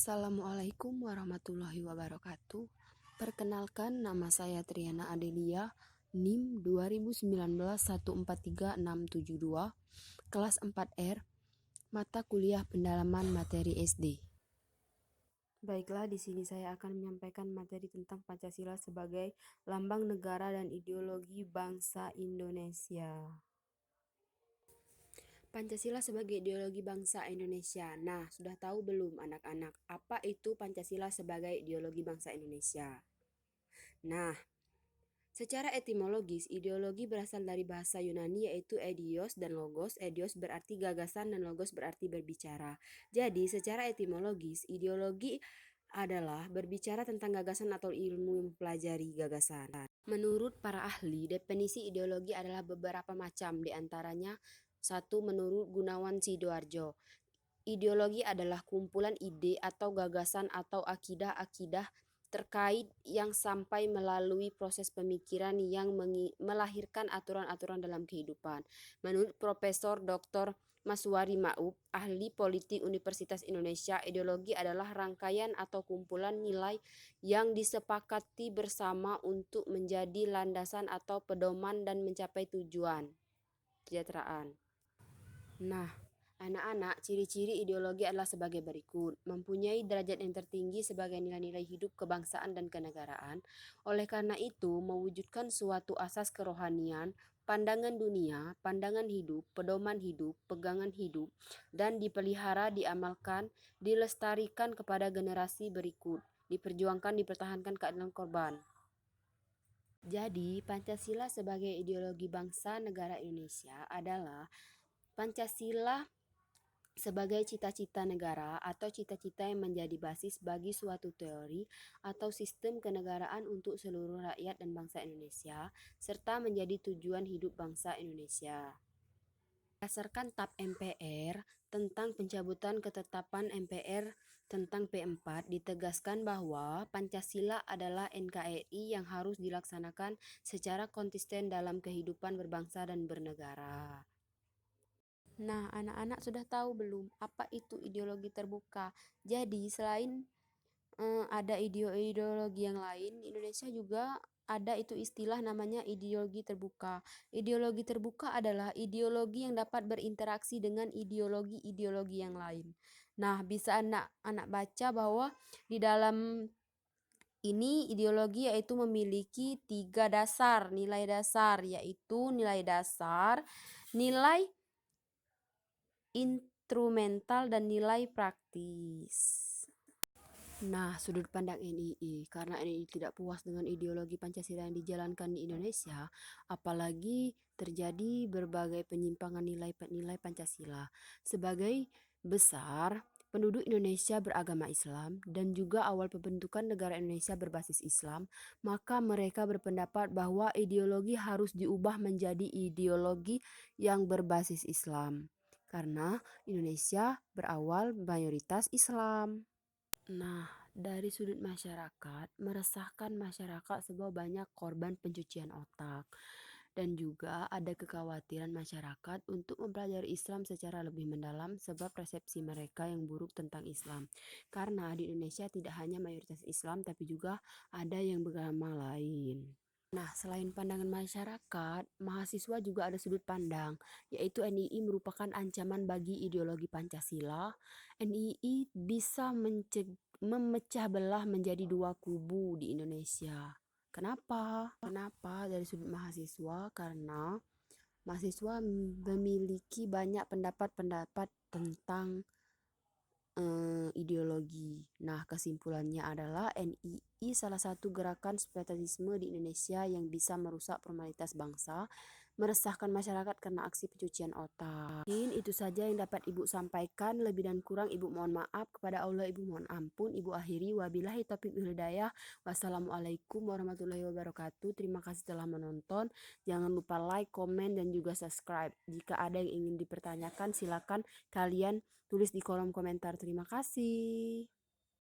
Assalamualaikum warahmatullahi wabarakatuh. Perkenalkan, nama saya Triana Adelia, NIM 2019143672, kelas 4R, mata kuliah pendalaman materi SD. Baiklah, di sini saya akan menyampaikan materi tentang Pancasila sebagai lambang negara dan ideologi bangsa Indonesia. Pancasila sebagai ideologi bangsa Indonesia. Nah, sudah tahu belum anak-anak, apa itu Pancasila sebagai ideologi bangsa Indonesia? Nah, secara etimologis, ideologi berasal dari bahasa Yunani yaitu eidios dan logos. Eidios berarti gagasan dan logos berarti berbicara. Jadi, secara etimologis, ideologi adalah berbicara tentang gagasan atau ilmu yang mempelajari gagasan. Menurut para ahli, definisi ideologi adalah beberapa macam, diantaranya satu, menurut Gunawan Sidoarjo, ideologi adalah kumpulan ide atau gagasan atau akidah-akidah terkait yang sampai melalui proses pemikiran yang melahirkan aturan-aturan dalam kehidupan. Menurut Profesor Dr. Maswari Ma'ub, ahli politik Universitas Indonesia, ideologi adalah rangkaian atau kumpulan nilai yang disepakati bersama untuk menjadi landasan atau pedoman dan mencapai tujuan kesejahteraan. Nah, anak-anak, ciri-ciri ideologi adalah sebagai berikut. Mempunyai derajat yang tertinggi sebagai nilai-nilai hidup kebangsaan dan kenegaraan. Oleh karena itu, mewujudkan suatu asas kerohanian, pandangan dunia, pandangan hidup, pedoman hidup, pegangan hidup, dan dipelihara, diamalkan, dilestarikan kepada generasi berikut, diperjuangkan, dipertahankan keadilan korban. Jadi, Pancasila sebagai ideologi bangsa negara Indonesia adalah Pancasila sebagai cita-cita negara atau cita-cita yang menjadi basis bagi suatu teori atau sistem kenegaraan untuk seluruh rakyat dan bangsa Indonesia, serta menjadi tujuan hidup bangsa Indonesia. Berdasarkan TAP MPR tentang pencabutan ketetapan MPR tentang P4, ditegaskan bahwa Pancasila adalah NKRI yang harus dilaksanakan secara konsisten dalam kehidupan berbangsa dan bernegara. Nah, anak-anak sudah tahu belum apa itu ideologi terbuka? Jadi, selain ada ideologi yang lain, di Indonesia juga ada itu istilah namanya ideologi terbuka. Ideologi terbuka adalah ideologi yang dapat berinteraksi dengan ideologi-ideologi yang lain. Nah, bisa anak-anak baca bahwa di dalam ini ideologi yaitu memiliki 3 dasar, nilai dasar, yaitu nilai dasar, nilai instrumental, dan nilai praktis. Nah, sudut pandang NII, karena NII tidak puas dengan ideologi Pancasila yang dijalankan di Indonesia, apalagi terjadi berbagai penyimpangan nilai Pancasila. Sebagai besar penduduk Indonesia beragama Islam dan juga awal pembentukan negara Indonesia berbasis Islam, maka mereka berpendapat bahwa ideologi harus diubah menjadi ideologi yang berbasis Islam. Karena Indonesia berawal mayoritas Islam. Nah, dari sudut masyarakat, meresahkan masyarakat sebab banyak korban pencucian otak. Dan juga ada kekhawatiran masyarakat untuk mempelajari Islam secara lebih mendalam sebab persepsi mereka yang buruk tentang Islam. Karena di Indonesia tidak hanya mayoritas Islam tapi juga ada yang beragama lain. Nah, selain pandangan masyarakat, mahasiswa juga ada sudut pandang, yaitu NII merupakan ancaman bagi ideologi Pancasila. NII bisa memecah belah menjadi 2 kubu di Indonesia. Kenapa? Kenapa dari sudut mahasiswa? Karena mahasiswa memiliki banyak pendapat-pendapat tentang ideologi. Nah, kesimpulannya adalah NII salah satu gerakan separatisme di Indonesia yang bisa merusak formalitas bangsa, meresahkan masyarakat karena aksi pencucian otak. Mungkin itu saja yang dapat Ibu sampaikan. Lebih dan kurang Ibu mohon maaf. Kepada Allah Ibu mohon ampun. Ibu akhiri, wabillahi taufiq wal hidayah. Wassalamualaikum warahmatullahi wabarakatuh. Terima kasih telah menonton. Jangan lupa like, komen, dan juga subscribe. Jika ada yang ingin dipertanyakan, silakan kalian tulis di kolom komentar. Terima kasih.